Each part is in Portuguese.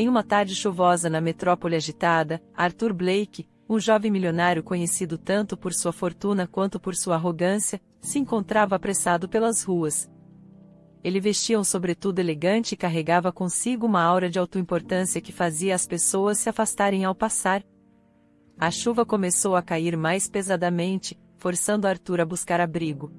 Em uma tarde chuvosa na metrópole agitada, Arthur Blake, um jovem milionário conhecido tanto por sua fortuna quanto por sua arrogância, se encontrava apressado pelas ruas. Ele vestia um sobretudo elegante e carregava consigo uma aura de autoimportância que fazia as pessoas se afastarem ao passar. A chuva começou a cair mais pesadamente, forçando Arthur a buscar abrigo.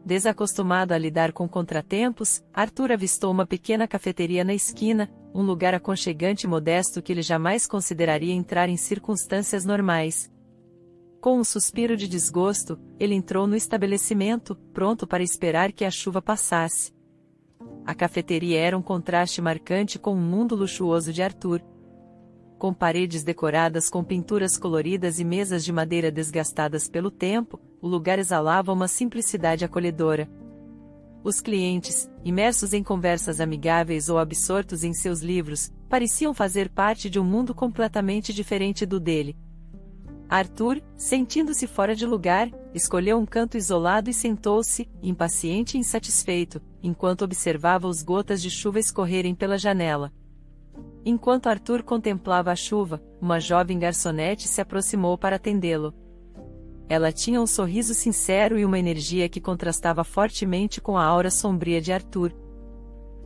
Desacostumado a lidar com contratempos, Arthur avistou uma pequena cafeteria na esquina, um lugar aconchegante e modesto que ele jamais consideraria entrar em circunstâncias normais. Com um suspiro de desgosto, ele entrou no estabelecimento, pronto para esperar que a chuva passasse. A cafeteria era um contraste marcante com o mundo luxuoso de Arthur. Com paredes decoradas com pinturas coloridas e mesas de madeira desgastadas pelo tempo, o lugar exalava uma simplicidade acolhedora. Os clientes, imersos em conversas amigáveis ou absortos em seus livros, pareciam fazer parte de um mundo completamente diferente do dele. Arthur, sentindo-se fora de lugar, escolheu um canto isolado e sentou-se, impaciente e insatisfeito, enquanto observava as gotas de chuva escorrerem pela janela. Enquanto Arthur contemplava a chuva, uma jovem garçonete se aproximou para atendê-lo. Ela tinha um sorriso sincero e uma energia que contrastava fortemente com a aura sombria de Arthur.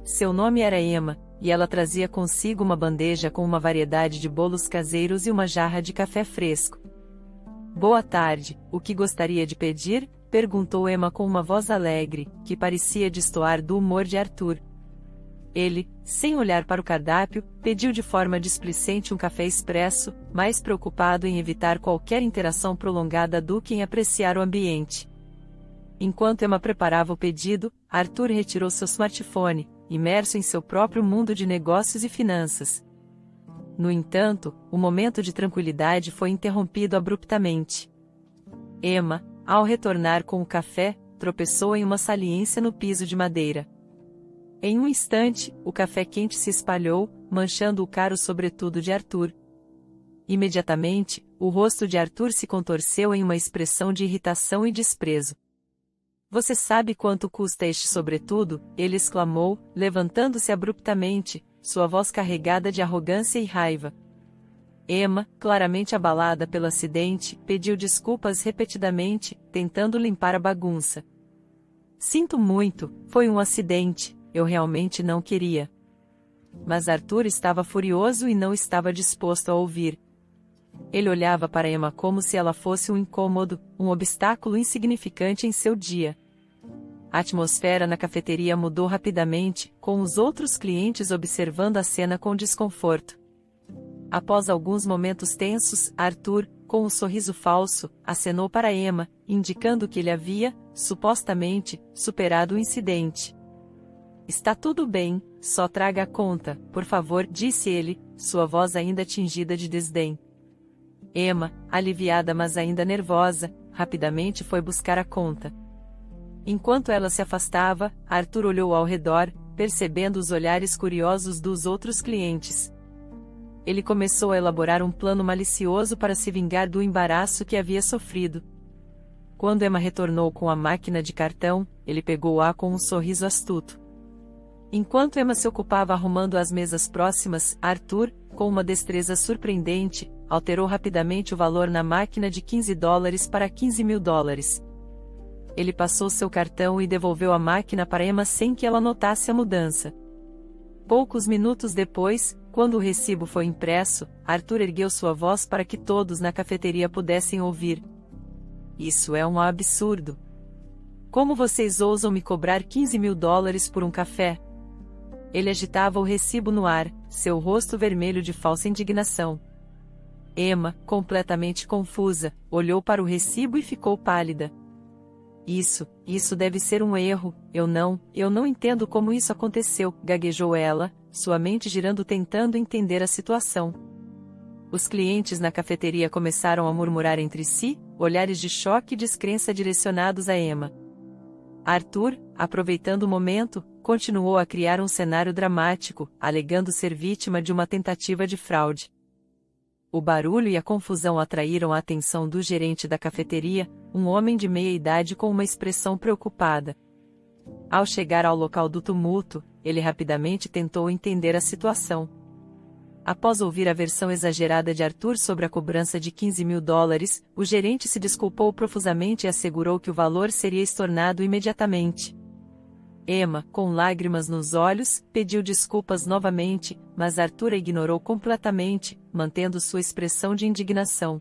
Seu nome era Emma, e ela trazia consigo uma bandeja com uma variedade de bolos caseiros e uma jarra de café fresco. "Boa tarde, o que gostaria de pedir?", perguntou Emma com uma voz alegre, que parecia destoar do humor de Arthur. Ele, sem olhar para o cardápio, pediu de forma displicente um café expresso, mais preocupado em evitar qualquer interação prolongada do que em apreciar o ambiente. Enquanto Emma preparava o pedido, Arthur retirou seu smartphone, imerso em seu próprio mundo de negócios e finanças. No entanto, o momento de tranquilidade foi interrompido abruptamente. Emma, ao retornar com o café, tropeçou em uma saliência no piso de madeira. Em um instante, o café quente se espalhou, manchando o caro sobretudo de Arthur. Imediatamente, o rosto de Arthur se contorceu em uma expressão de irritação e desprezo. "Você sabe quanto custa este sobretudo?", ele exclamou, levantando-se abruptamente, sua voz carregada de arrogância e raiva. Emma, claramente abalada pelo acidente, pediu desculpas repetidamente, tentando limpar a bagunça. "Sinto muito, foi um acidente. Eu realmente não queria." Mas Arthur estava furioso e não estava disposto a ouvir. Ele olhava para Emma como se ela fosse um incômodo, um obstáculo insignificante em seu dia. A atmosfera na cafeteria mudou rapidamente, com os outros clientes observando a cena com desconforto. Após alguns momentos tensos, Arthur, com um sorriso falso, acenou para Emma, indicando que ele havia, supostamente, superado o incidente. "Está tudo bem, só traga a conta, por favor", disse ele, sua voz ainda tingida de desdém. Emma, aliviada mas ainda nervosa, rapidamente foi buscar a conta. Enquanto ela se afastava, Arthur olhou ao redor, percebendo os olhares curiosos dos outros clientes. Ele começou a elaborar um plano malicioso para se vingar do embaraço que havia sofrido. Quando Emma retornou com a máquina de cartão, ele pegou-a com um sorriso astuto. Enquanto Emma se ocupava arrumando as mesas próximas, Arthur, com uma destreza surpreendente, alterou rapidamente o valor na máquina de $15 para $15.000. Ele passou seu cartão e devolveu a máquina para Emma sem que ela notasse a mudança. Poucos minutos depois, quando o recibo foi impresso, Arthur ergueu sua voz para que todos na cafeteria pudessem ouvir. "Isso é um absurdo. Como vocês ousam me cobrar $15.000 por um café?" Ele agitava o recibo no ar, seu rosto vermelho de falsa indignação. Emma, completamente confusa, olhou para o recibo e ficou pálida. Isso deve ser um erro, eu não entendo como isso aconteceu", gaguejou ela, sua mente girando tentando entender a situação. Os clientes na cafeteria começaram a murmurar entre si, olhares de choque e descrença direcionados a Emma. Arthur, aproveitando o momento, continuou a criar um cenário dramático, alegando ser vítima de uma tentativa de fraude. O barulho e a confusão atraíram a atenção do gerente da cafeteria, um homem de meia idade com uma expressão preocupada. Ao chegar ao local do tumulto, ele rapidamente tentou entender a situação. Após ouvir a versão exagerada de Arthur sobre a cobrança de $15.000, o gerente se desculpou profusamente e assegurou que o valor seria estornado imediatamente. Emma, com lágrimas nos olhos, pediu desculpas novamente, mas Arthur a ignorou completamente, mantendo sua expressão de indignação.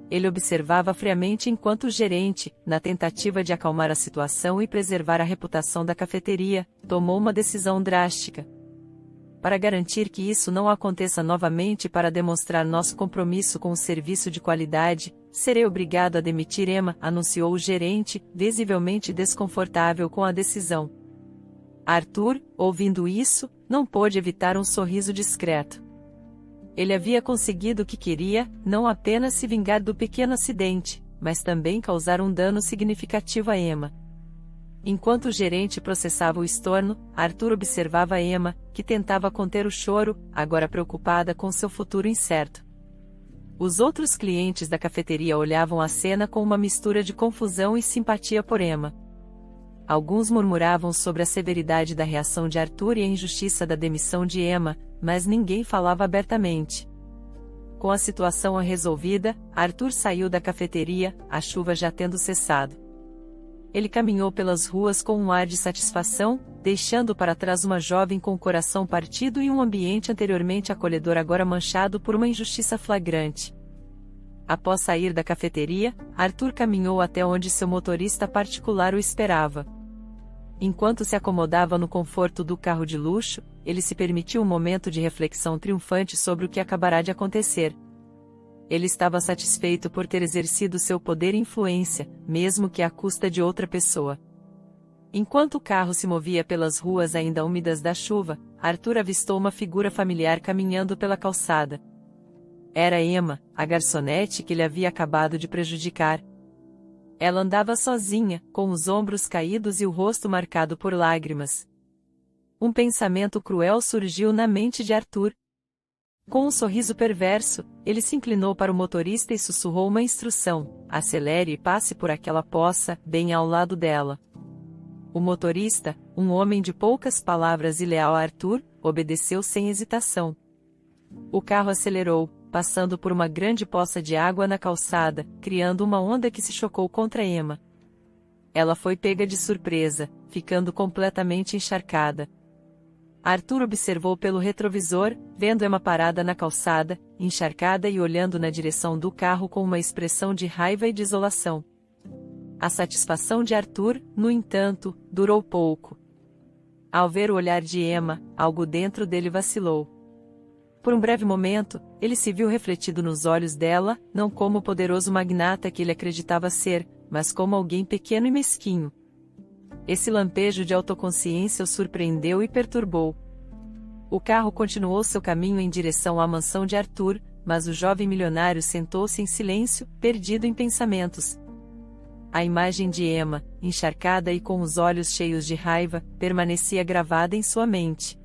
Ele observava friamente enquanto o gerente, na tentativa de acalmar a situação e preservar a reputação da cafeteria, tomou uma decisão drástica. Para garantir que isso não aconteça novamente e para demonstrar nosso compromisso com o serviço de qualidade, serei obrigado a demitir Emma, anunciou o gerente, visivelmente desconfortável com a decisão. Arthur, ouvindo isso, não pôde evitar um sorriso discreto. Ele havia conseguido o que queria, não apenas se vingar do pequeno acidente, mas também causar um dano significativo a Emma. Enquanto o gerente processava o estorno, Arthur observava Emma, que tentava conter o choro, agora preocupada com seu futuro incerto. Os outros clientes da cafeteria olhavam a cena com uma mistura de confusão e simpatia por Emma. Alguns murmuravam sobre a severidade da reação de Arthur e a injustiça da demissão de Emma, mas ninguém falava abertamente. Com a situação resolvida, Arthur saiu da cafeteria, a chuva já tendo cessado. Ele caminhou pelas ruas com um ar de satisfação, deixando para trás uma jovem com o coração partido e um ambiente anteriormente acolhedor agora manchado por uma injustiça flagrante. Após sair da cafeteria, Arthur caminhou até onde seu motorista particular o esperava. Enquanto se acomodava no conforto do carro de luxo, ele se permitiu um momento de reflexão triunfante sobre o que acabará de acontecer. Ele estava satisfeito por ter exercido seu poder e influência, mesmo que à custa de outra pessoa. Enquanto o carro se movia pelas ruas ainda úmidas da chuva, Arthur avistou uma figura familiar caminhando pela calçada. Era Emma, a garçonete que ele havia acabado de prejudicar. Ela andava sozinha, com os ombros caídos e o rosto marcado por lágrimas. Um pensamento cruel surgiu na mente de Arthur. Com um sorriso perverso, ele se inclinou para o motorista e sussurrou uma instrução: acelere e passe por aquela poça, bem ao lado dela. O motorista, um homem de poucas palavras e leal a Arthur, obedeceu sem hesitação. O carro acelerou, passando por uma grande poça de água na calçada, criando uma onda que se chocou contra Emma. Ela foi pega de surpresa, ficando completamente encharcada. Arthur observou pelo retrovisor, vendo Emma parada na calçada, encharcada e olhando na direção do carro com uma expressão de raiva e desolação. A satisfação de Arthur, no entanto, durou pouco. Ao ver o olhar de Emma, algo dentro dele vacilou. Por um breve momento, ele se viu refletido nos olhos dela, não como o poderoso magnata que ele acreditava ser, mas como alguém pequeno e mesquinho. Esse lampejo de autoconsciência o surpreendeu e perturbou. O carro continuou seu caminho em direção à mansão de Arthur, mas o jovem milionário sentou-se em silêncio, perdido em pensamentos. A imagem de Emma, encharcada e com os olhos cheios de raiva, permanecia gravada em sua mente.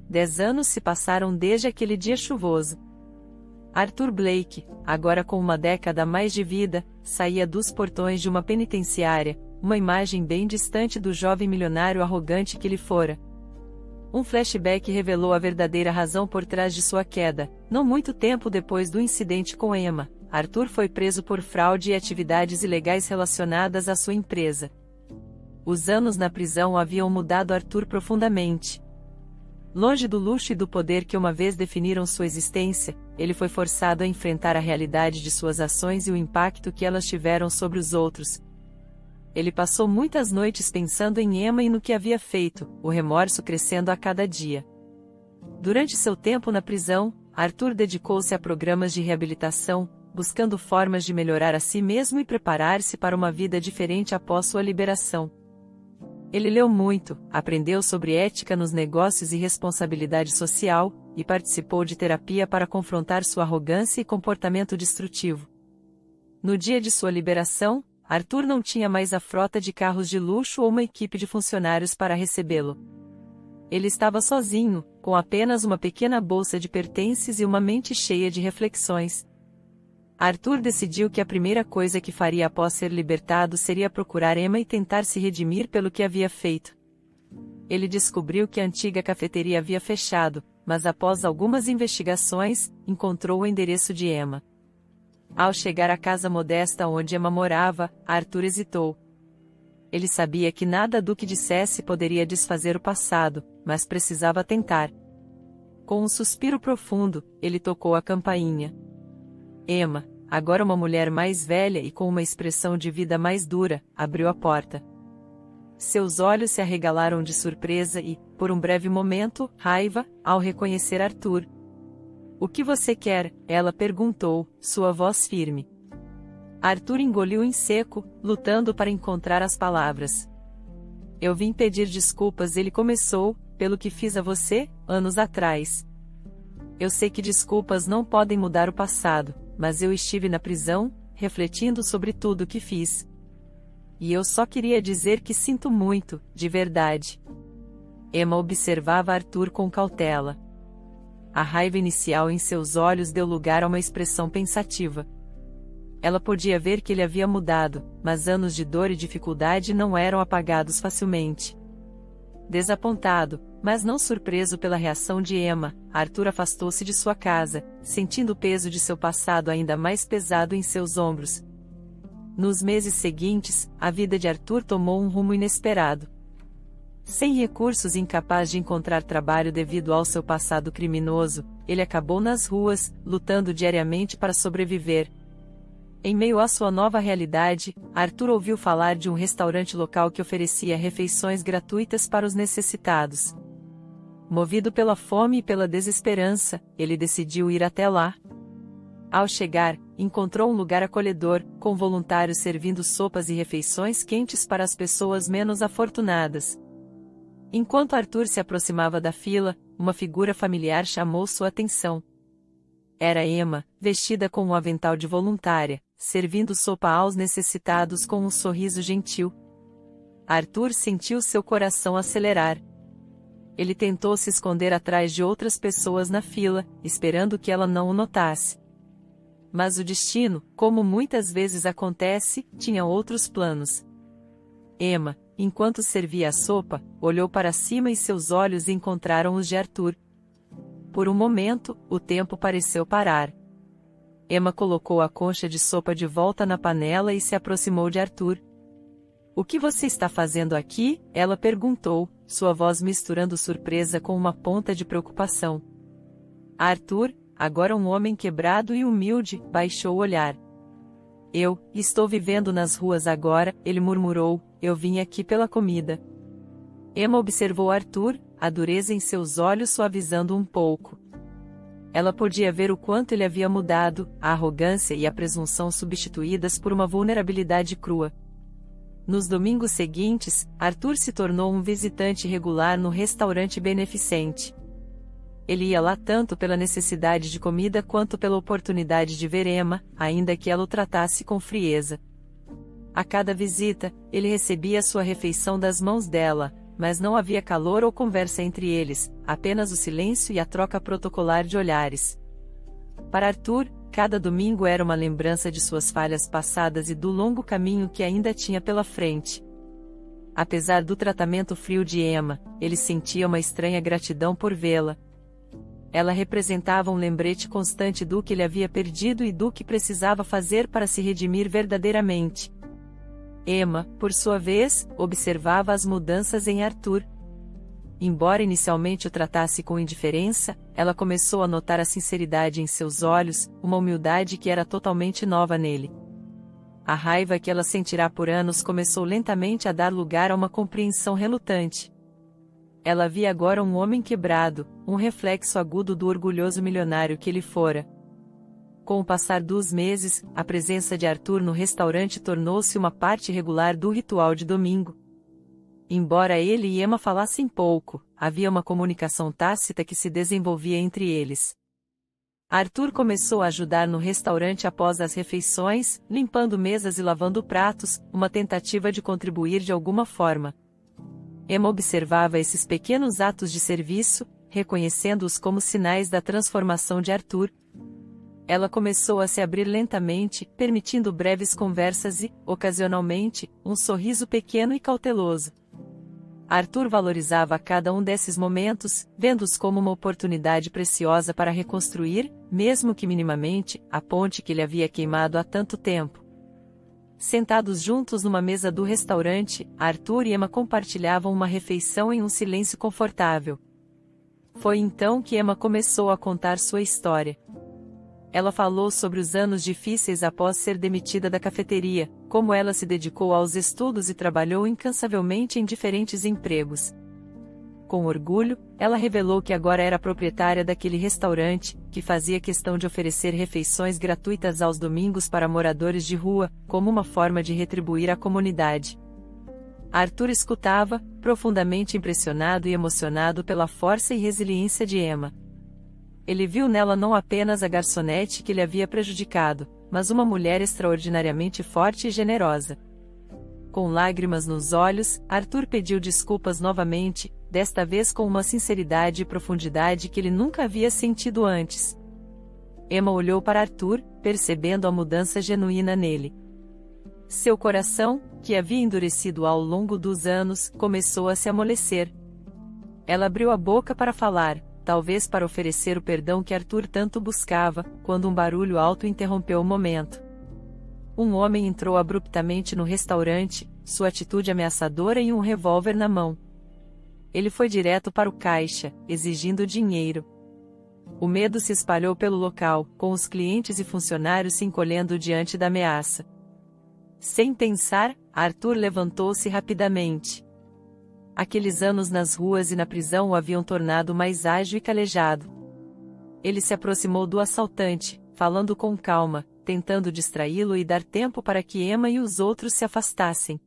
10 anos se passaram desde aquele dia chuvoso. Arthur Blake, agora com uma década a mais de vida, saía dos portões de uma penitenciária, uma imagem bem distante do jovem milionário arrogante que ele fora. Um flashback revelou a verdadeira razão por trás de sua queda. Não muito tempo depois do incidente com Emma, Arthur foi preso por fraude e atividades ilegais relacionadas à sua empresa. Os anos na prisão haviam mudado Arthur profundamente. Longe do luxo e do poder que uma vez definiram sua existência, ele foi forçado a enfrentar a realidade de suas ações e o impacto que elas tiveram sobre os outros. Ele passou muitas noites pensando em Emma e no que havia feito, o remorso crescendo a cada dia. Durante seu tempo na prisão, Arthur dedicou-se a programas de reabilitação, buscando formas de melhorar a si mesmo e preparar-se para uma vida diferente após sua liberação. Ele leu muito, aprendeu sobre ética nos negócios e responsabilidade social, e participou de terapia para confrontar sua arrogância e comportamento destrutivo. No dia de sua liberação, Arthur não tinha mais a frota de carros de luxo ou uma equipe de funcionários para recebê-lo. Ele estava sozinho, com apenas uma pequena bolsa de pertences e uma mente cheia de reflexões. Arthur decidiu que a primeira coisa que faria após ser libertado seria procurar Emma e tentar se redimir pelo que havia feito. Ele descobriu que a antiga cafeteria havia fechado, mas após algumas investigações, encontrou o endereço de Emma. Ao chegar à casa modesta onde Emma morava, Arthur hesitou. Ele sabia que nada do que dissesse poderia desfazer o passado, mas precisava tentar. Com um suspiro profundo, ele tocou a campainha. Emma, agora uma mulher mais velha e com uma expressão de vida mais dura, abriu a porta. Seus olhos se arregalaram de surpresa e, por um breve momento, raiva, ao reconhecer Arthur. "O que você quer?" ela perguntou, sua voz firme. Arthur engoliu em seco, lutando para encontrar as palavras. "Eu vim pedir desculpas", ele começou, "pelo que fiz a você, anos atrás. Eu sei que desculpas não podem mudar o passado, mas eu estive na prisão, refletindo sobre tudo o que fiz. E eu só queria dizer que sinto muito, de verdade." Emma observava Arthur com cautela. A raiva inicial em seus olhos deu lugar a uma expressão pensativa. Ela podia ver que ele havia mudado, mas anos de dor e dificuldade não eram apagados facilmente. Desapontado, mas não surpreso pela reação de Emma, Arthur afastou-se de sua casa, sentindo o peso de seu passado ainda mais pesado em seus ombros. Nos meses seguintes, a vida de Arthur tomou um rumo inesperado. Sem recursos e incapaz de encontrar trabalho devido ao seu passado criminoso, ele acabou nas ruas, lutando diariamente para sobreviver. Em meio à sua nova realidade, Arthur ouviu falar de um restaurante local que oferecia refeições gratuitas para os necessitados. Movido pela fome e pela desesperança, ele decidiu ir até lá. Ao chegar, encontrou um lugar acolhedor, com voluntários servindo sopas e refeições quentes para as pessoas menos afortunadas. Enquanto Arthur se aproximava da fila, uma figura familiar chamou sua atenção. Era Emma, vestida com um avental de voluntária, servindo sopa aos necessitados com um sorriso gentil. Arthur sentiu seu coração acelerar. Ele tentou se esconder atrás de outras pessoas na fila, esperando que ela não o notasse. Mas o destino, como muitas vezes acontece, tinha outros planos. Emma, enquanto servia a sopa, olhou para cima e seus olhos encontraram os de Arthur. Por um momento, o tempo pareceu parar. Emma colocou a concha de sopa de volta na panela e se aproximou de Arthur. "O que você está fazendo aqui?" ela perguntou, sua voz misturando surpresa com uma ponta de preocupação. Arthur, agora um homem quebrado e humilde, baixou o olhar. "Eu estou vivendo nas ruas agora", ele murmurou, "eu vim aqui pela comida." Emma observou Arthur, a dureza em seus olhos suavizando um pouco. Ela podia ver o quanto ele havia mudado, a arrogância e a presunção substituídas por uma vulnerabilidade crua. Nos domingos seguintes, Arthur se tornou um visitante regular no restaurante beneficente. Ele ia lá tanto pela necessidade de comida quanto pela oportunidade de ver Emma, ainda que ela o tratasse com frieza. A cada visita, ele recebia sua refeição das mãos dela, mas não havia calor ou conversa entre eles, apenas o silêncio e a troca protocolar de olhares. Para Arthur, cada domingo era uma lembrança de suas falhas passadas e do longo caminho que ainda tinha pela frente. Apesar do tratamento frio de Emma, ele sentia uma estranha gratidão por vê-la. Ela representava um lembrete constante do que ele havia perdido e do que precisava fazer para se redimir verdadeiramente. Emma, por sua vez, observava as mudanças em Arthur. Embora inicialmente o tratasse com indiferença, ela começou a notar a sinceridade em seus olhos, uma humildade que era totalmente nova nele. A raiva que ela sentirá por anos começou lentamente a dar lugar a uma compreensão relutante. Ela via agora um homem quebrado, um reflexo agudo do orgulhoso milionário que ele fora. Com o passar dos meses, a presença de Arthur no restaurante tornou-se uma parte regular do ritual de domingo. Embora ele e Emma falassem pouco, havia uma comunicação tácita que se desenvolvia entre eles. Arthur começou a ajudar no restaurante após as refeições, limpando mesas e lavando pratos, uma tentativa de contribuir de alguma forma. Emma observava esses pequenos atos de serviço, reconhecendo-os como sinais da transformação de Arthur. Ela começou a se abrir lentamente, permitindo breves conversas e, ocasionalmente, um sorriso pequeno e cauteloso. Arthur valorizava cada um desses momentos, vendo-os como uma oportunidade preciosa para reconstruir, mesmo que minimamente, a ponte que lhe havia queimado há tanto tempo. Sentados juntos numa mesa do restaurante, Arthur e Emma compartilhavam uma refeição em um silêncio confortável. Foi então que Emma começou a contar sua história. Ela falou sobre os anos difíceis após ser demitida da cafeteria, como ela se dedicou aos estudos e trabalhou incansavelmente em diferentes empregos. Com orgulho, ela revelou que agora era proprietária daquele restaurante, que fazia questão de oferecer refeições gratuitas aos domingos para moradores de rua, como uma forma de retribuir à comunidade. Arthur escutava, profundamente impressionado e emocionado pela força e resiliência de Emma. Ele viu nela não apenas a garçonete que lhe havia prejudicado, mas uma mulher extraordinariamente forte e generosa. Com lágrimas nos olhos, Arthur pediu desculpas novamente, desta vez com uma sinceridade e profundidade que ele nunca havia sentido antes. Emma olhou para Arthur, percebendo a mudança genuína nele. Seu coração, que havia endurecido ao longo dos anos, começou a se amolecer. Ela abriu a boca para falar, talvez para oferecer o perdão que Arthur tanto buscava, quando um barulho alto interrompeu o momento. Um homem entrou abruptamente no restaurante, sua atitude ameaçadora e um revólver na mão. Ele foi direto para o caixa, exigindo dinheiro. O medo se espalhou pelo local, com os clientes e funcionários se encolhendo diante da ameaça. Sem pensar, Arthur levantou-se rapidamente. Aqueles anos nas ruas e na prisão o haviam tornado mais ágil e calejado. Ele se aproximou do assaltante, falando com calma, tentando distraí-lo e dar tempo para que Emma e os outros se afastassem.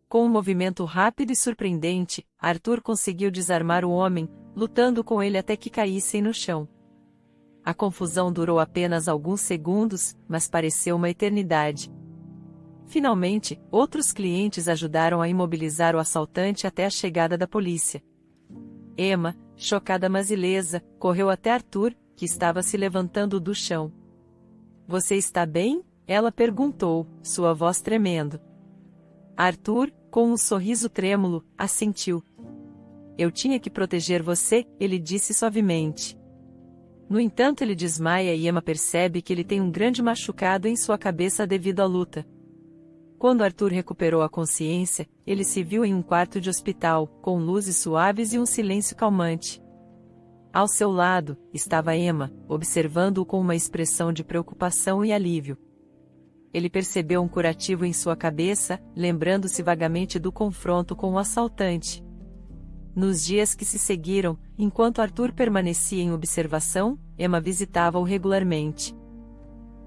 Com um movimento rápido e surpreendente, Arthur conseguiu desarmar o homem, lutando com ele até que caíssem no chão. A confusão durou apenas alguns segundos, mas pareceu uma eternidade. Finalmente, outros clientes ajudaram a imobilizar o assaltante até a chegada da polícia. Emma, chocada mas ilesa, correu até Arthur, que estava se levantando do chão. "Você está bem?" ela perguntou, sua voz tremendo. Arthur, com um sorriso trêmulo, assentiu. "Eu tinha que proteger você", ele disse suavemente. No entanto, ele desmaia e Emma percebe que ele tem um grande machucado em sua cabeça devido à luta. Quando Arthur recuperou a consciência, ele se viu em um quarto de hospital, com luzes suaves e um silêncio calmante. Ao seu lado, estava Emma, observando-o com uma expressão de preocupação e alívio. Ele percebeu um curativo em sua cabeça, lembrando-se vagamente do confronto com o assaltante. Nos dias que se seguiram, enquanto Arthur permanecia em observação, Emma visitava-o regularmente.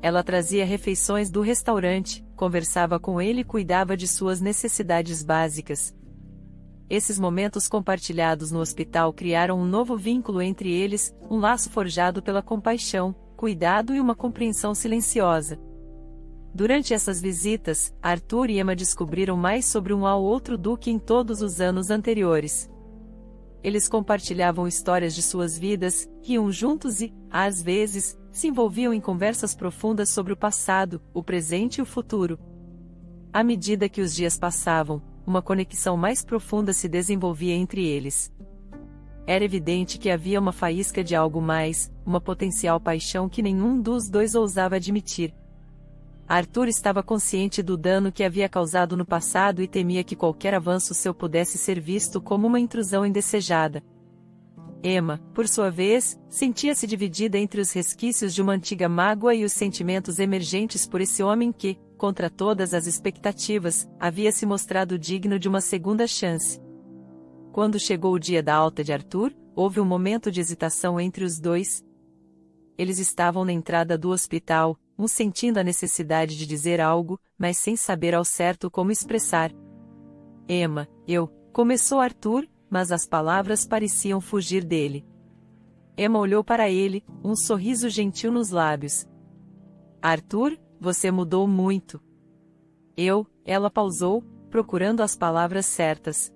Ela trazia refeições do restaurante, conversava com ele e cuidava de suas necessidades básicas. Esses momentos compartilhados no hospital criaram um novo vínculo entre eles, um laço forjado pela compaixão, cuidado e uma compreensão silenciosa. Durante essas visitas, Arthur e Emma descobriram mais sobre um ao outro do que em todos os anos anteriores. Eles compartilhavam histórias de suas vidas, riam juntos e, às vezes, se envolviam em conversas profundas sobre o passado, o presente e o futuro. À medida que os dias passavam, uma conexão mais profunda se desenvolvia entre eles. Era evidente que havia uma faísca de algo mais, uma potencial paixão que nenhum dos dois ousava admitir. Arthur estava consciente do dano que havia causado no passado e temia que qualquer avanço seu pudesse ser visto como uma intrusão indesejada. Emma, por sua vez, sentia-se dividida entre os resquícios de uma antiga mágoa e os sentimentos emergentes por esse homem que, contra todas as expectativas, havia se mostrado digno de uma segunda chance. Quando chegou o dia da alta de Arthur, houve um momento de hesitação entre os dois. Eles estavam na entrada do hospital, um sentindo a necessidade de dizer algo, mas sem saber ao certo como expressar. "Emma, começou Arthur, mas as palavras pareciam fugir dele. Emma olhou para ele, um sorriso gentil nos lábios. "Arthur, você mudou muito." Ela pausou, procurando as palavras certas.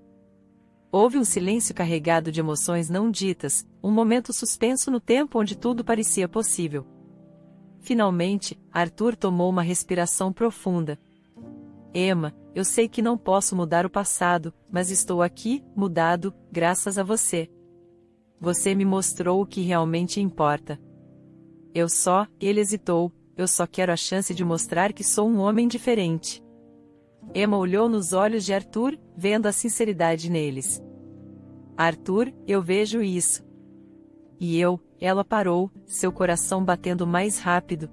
Houve um silêncio carregado de emoções não ditas, um momento suspenso no tempo onde tudo parecia possível. Finalmente, Arthur tomou uma respiração profunda. "Emma, eu sei que não posso mudar o passado, mas estou aqui, mudado, graças a você. Você me mostrou o que realmente importa. Ele hesitou, eu só quero a chance de mostrar que sou um homem diferente. Emma olhou nos olhos de Arthur, vendo a sinceridade neles. Arthur, eu vejo isso. Ela parou, seu coração batendo mais rápido.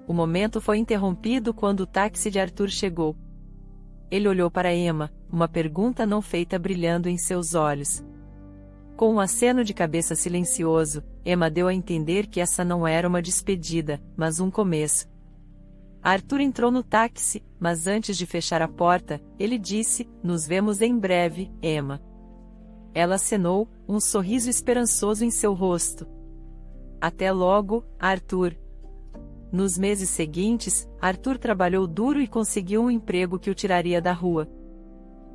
O momento foi interrompido quando o táxi de Arthur chegou. Ele olhou para Emma, uma pergunta não feita brilhando em seus olhos. Com um aceno de cabeça silencioso, Emma deu a entender que essa não era uma despedida, mas um começo. Arthur entrou no táxi, mas antes de fechar a porta, ele disse, nos vemos em breve, Emma. Ela acenou, um sorriso esperançoso em seu rosto. Até logo, Arthur. Nos meses seguintes, Arthur trabalhou duro e conseguiu um emprego que o tiraria da rua.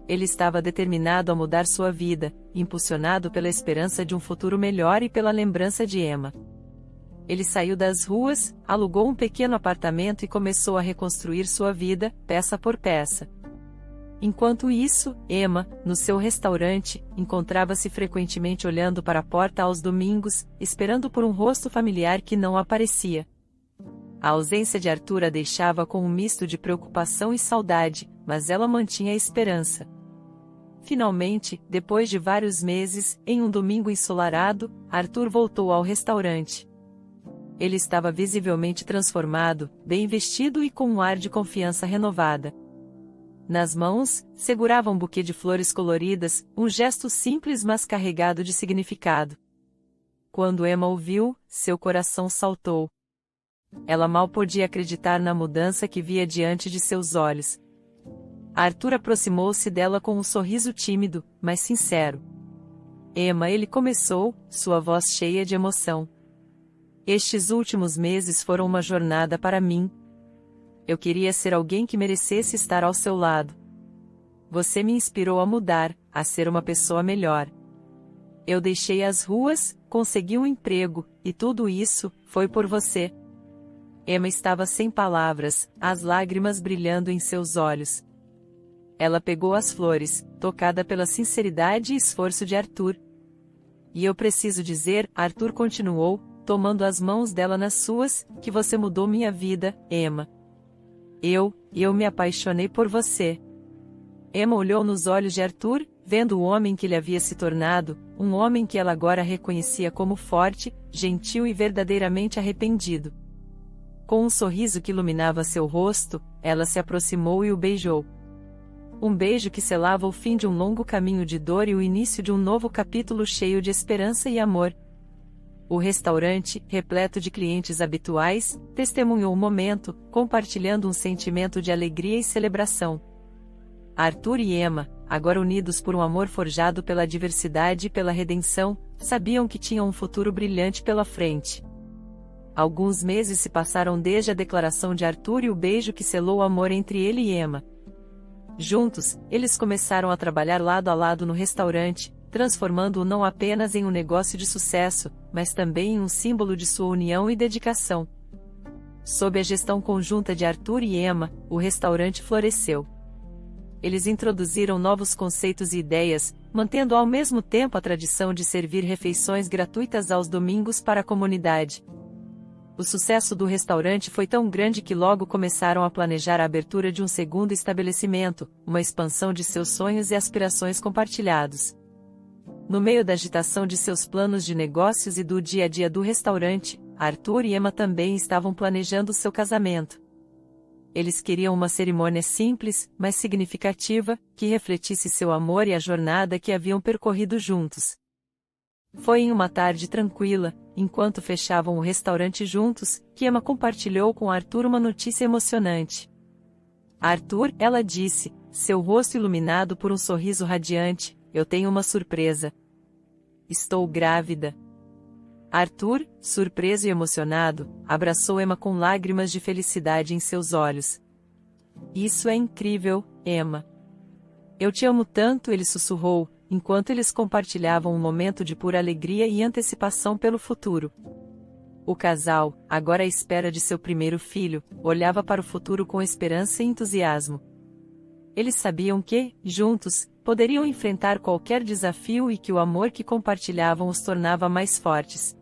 Ele estava determinado a mudar sua vida, impulsionado pela esperança de um futuro melhor e pela lembrança de Emma. Ele saiu das ruas, alugou um pequeno apartamento e começou a reconstruir sua vida, peça por peça. Enquanto isso, Emma, no seu restaurante, encontrava-se frequentemente olhando para a porta aos domingos, esperando por um rosto familiar que não aparecia. A ausência de Arthur a deixava com um misto de preocupação e saudade, mas ela mantinha a esperança. Finalmente, depois de vários meses, em um domingo ensolarado, Arthur voltou ao restaurante. Ele estava visivelmente transformado, bem vestido e com um ar de confiança renovada. Nas mãos, segurava um buquê de flores coloridas, um gesto simples mas carregado de significado. Quando Emma o viu, seu coração saltou. Ela mal podia acreditar na mudança que via diante de seus olhos. Arthur aproximou-se dela com um sorriso tímido, mas sincero. Emma, ele começou, sua voz cheia de emoção. Estes últimos meses foram uma jornada para mim. Eu queria ser alguém que merecesse estar ao seu lado. Você me inspirou a mudar, a ser uma pessoa melhor. Eu deixei as ruas, consegui um emprego, e tudo isso, foi por você. Emma estava sem palavras, as lágrimas brilhando em seus olhos. Ela pegou as flores, tocada pela sinceridade e esforço de Arthur. E eu preciso dizer, Arthur continuou, tomando as mãos dela nas suas, que você mudou minha vida, Emma. Eu me apaixonei por você. Emma olhou nos olhos de Arthur, vendo o homem que ele havia se tornado, um homem que ela agora reconhecia como forte, gentil e verdadeiramente arrependido. Com um sorriso que iluminava seu rosto, ela se aproximou e o beijou. Um beijo que selava o fim de um longo caminho de dor e o início de um novo capítulo cheio de esperança e amor. O restaurante, repleto de clientes habituais, testemunhou o momento, compartilhando um sentimento de alegria e celebração. Arthur e Emma, agora unidos por um amor forjado pela diversidade e pela redenção, sabiam que tinham um futuro brilhante pela frente. Alguns meses se passaram desde a declaração de Arthur e o beijo que selou o amor entre ele e Emma. Juntos, eles começaram a trabalhar lado a lado no restaurante, transformando-o não apenas em um negócio de sucesso, mas também em um símbolo de sua união e dedicação. Sob a gestão conjunta de Arthur e Emma, o restaurante floresceu. Eles introduziram novos conceitos e ideias, mantendo ao mesmo tempo a tradição de servir refeições gratuitas aos domingos para a comunidade. O sucesso do restaurante foi tão grande que logo começaram a planejar a abertura de um segundo estabelecimento, uma expansão de seus sonhos e aspirações compartilhados. No meio da agitação de seus planos de negócios e do dia a dia do restaurante, Arthur e Emma também estavam planejando seu casamento. Eles queriam uma cerimônia simples, mas significativa, que refletisse seu amor e a jornada que haviam percorrido juntos. Foi em uma tarde tranquila, enquanto fechavam o restaurante juntos, que Emma compartilhou com Arthur uma notícia emocionante. Arthur, ela disse, seu rosto iluminado por um sorriso radiante, eu tenho uma surpresa. Estou grávida. Arthur, surpreso e emocionado, abraçou Emma com lágrimas de felicidade em seus olhos. Isso é incrível, Emma. Eu te amo tanto, ele sussurrou, enquanto eles compartilhavam um momento de pura alegria e antecipação pelo futuro. O casal, agora à espera de seu primeiro filho, olhava para o futuro com esperança e entusiasmo. Eles sabiam que, juntos, poderiam enfrentar qualquer desafio e que o amor que compartilhavam os tornava mais fortes.